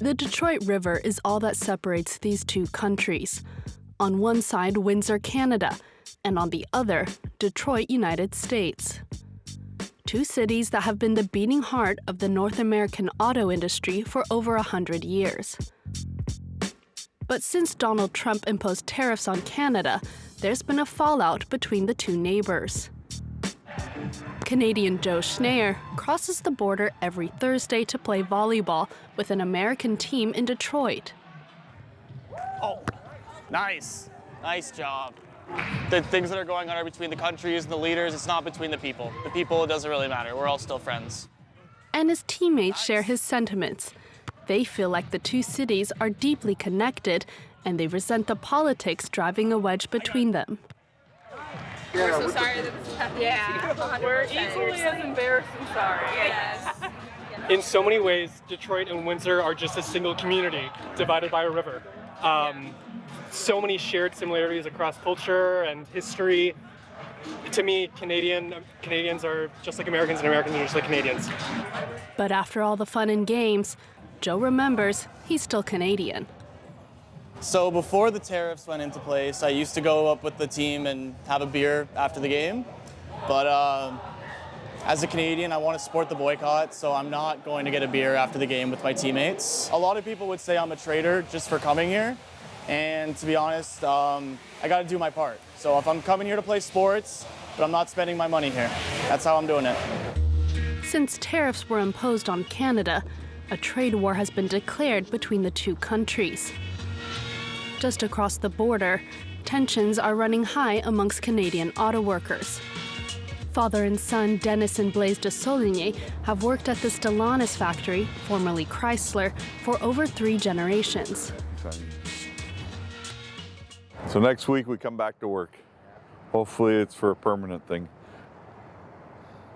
The Detroit River is all that separates these two countries. On one side, Windsor, Canada, and on the other, Detroit, United States. Two cities that have been the beating heart of the North American auto industry for over 100 years. But since Donald Trump imposed tariffs on Canada, there's been a fallout between the two neighbors. Canadian Joe Schneier crosses the border every Thursday to play volleyball with an American team in Detroit. Oh, nice. Nice job. The things that are going on are between the countries and the leaders. It's not between the people. The people, it doesn't really matter. We're all still friends. And his teammates share his sentiments. They feel like the two cities are deeply connected, and they resent the politics driving a wedge between them. We're so sorry that this is happening. Yeah, we're equally as embarrassing sorry. Yes. In so many ways, Detroit and Windsor are just a single community divided by a river. So many shared similarities across culture and history. To me, Canadians are just like Americans, and Americans are just like Canadians. But after all the fun and games, Joe remembers he's still Canadian. So before the tariffs went into place, I used to go up with the team and have a beer after the game. But as a Canadian, I want to support the boycott, so I'm not going to get a beer after the game with my teammates. A lot of people would say I'm a traitor just for coming here. And to be honest, I got to do my part. So if I'm coming here to play sports, but I'm not spending my money here, that's how I'm doing it. Since tariffs were imposed on Canada, a trade war has been declared between the two countries. Just across the border, tensions are running high amongst Canadian auto workers. Father and son Dennis and Blaise de Soligny have worked at the Stellantis factory, formerly Chrysler, for over 3 generations. So next week we come back to work. Hopefully it's for a permanent thing.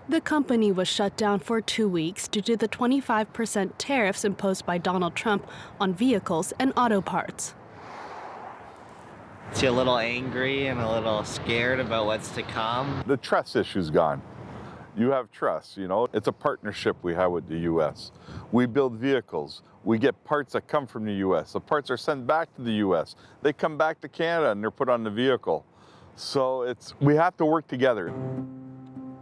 The company was shut down for 2 weeks due to the 25% tariffs imposed by Donald Trump on vehicles and auto parts. You're a little angry and a little scared about what's to come. The trust issue's gone. You have trust, you know. It's a partnership we have with the U.S. We build vehicles. We get parts that come from the U.S. The parts are sent back to the U.S. They come back to Canada and they're put on the vehicle. So we have to work together.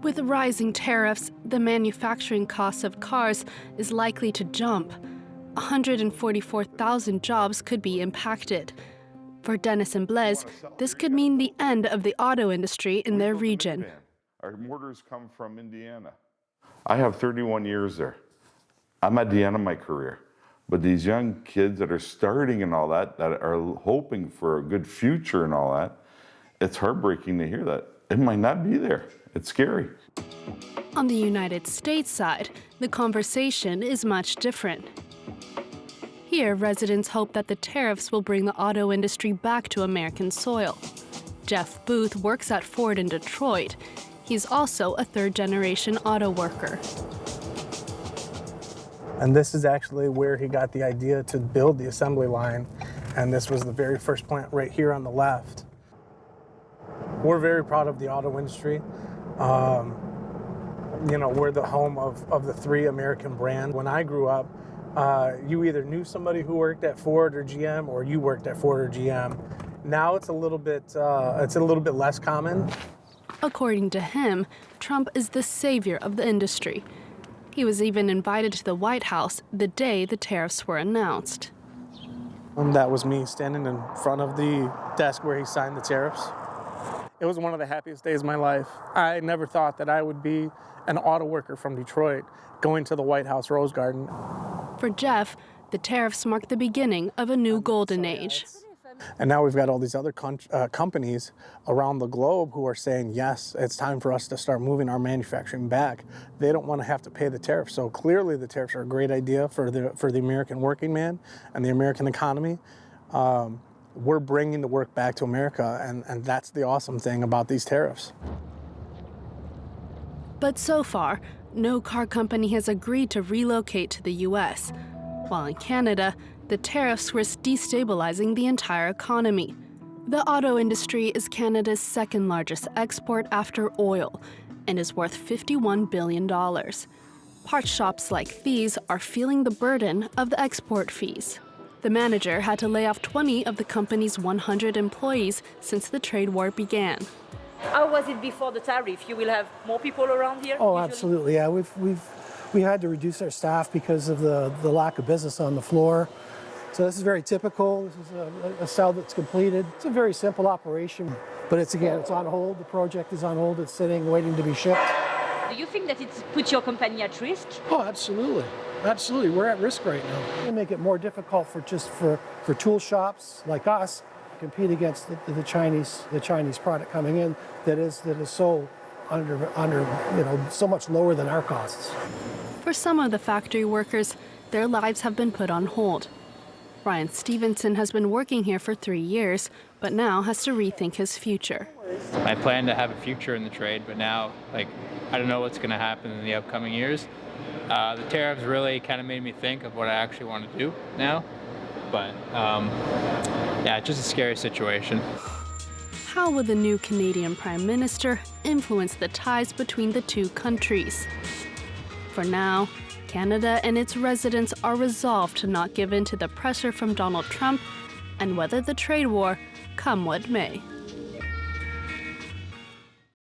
With rising tariffs, the manufacturing cost of cars is likely to jump. 144,000 jobs could be impacted. For Dennis and Blaise, this could mean the end of the auto industry in their region. Our mortars come from Indiana. I have 31 years there. I'm at the end of my career. But these young kids that are starting and all that are hoping for a good future and all that, it's heartbreaking to hear that. It might not be there. It's scary. On the United States side, the conversation is much different. Here, residents hope that the tariffs will bring the auto industry back to American soil. Jeff Booth works at Ford in Detroit. He's also a 3rd-generation auto worker. And this is actually where he got the idea to build the assembly line. And this was the very first plant right here on the left. We're very proud of the auto industry. You know, we're the home of the 3 American brands. When I grew up, you either knew somebody who worked at Ford or GM, or you worked at Ford or GM. Now it's a little bit less common. According to him, Trump is the savior of the industry. He was even invited to the White House the day the tariffs were announced. That was me standing in front of the desk where he signed the tariffs. It was one of the happiest days of my life. I never thought that I would be an auto worker from Detroit going to the White House Rose Garden. For Jeff, the tariffs mark the beginning of a new golden age. And now we've got all these other companies around the globe who are saying, yes, it's time for us to start moving our manufacturing back. They don't want to have to pay the tariffs. So clearly the tariffs are a great idea for the American working man and the American economy. We're bringing the work back to America, and that's the awesome thing about these tariffs. But so far, no car company has agreed to relocate to the U.S., while in Canada, the tariffs risk destabilizing the entire economy. The auto industry is Canada's 2nd largest export after oil and is worth $51 billion. Parts shops like these are feeling the burden of the export fees. The manager had to lay off 20 of the company's 100 employees since the trade war began. How was it before the tariff? You will have more people around here? Oh, usually? absolutely. Yeah, we had to reduce our staff because of the lack of business on the floor. So this is very typical. This is a cell that's completed. It's a very simple operation, but it's on hold. The project is on hold. It's sitting, waiting to be shipped. Do you think that it puts your company at risk? Oh, absolutely. Absolutely. We're at risk right now. We make it more difficult for tool shops like us to compete against the Chinese product coming in that is so under so much lower than our costs. For some of the factory workers, their lives have been put on hold. Brian Stevenson has been working here for 3 years, but now has to rethink his future. I plan to have a future in the trade, but now, I don't know what's going to happen in the upcoming years. The tariffs really kind of made me think of what I actually want to do now. But, yeah, it's just a scary situation. How will the new Canadian Prime Minister influence the ties between the two countries? For now, Canada and its residents are resolved to not give in to the pressure from Donald Trump and weather the trade war, come what may.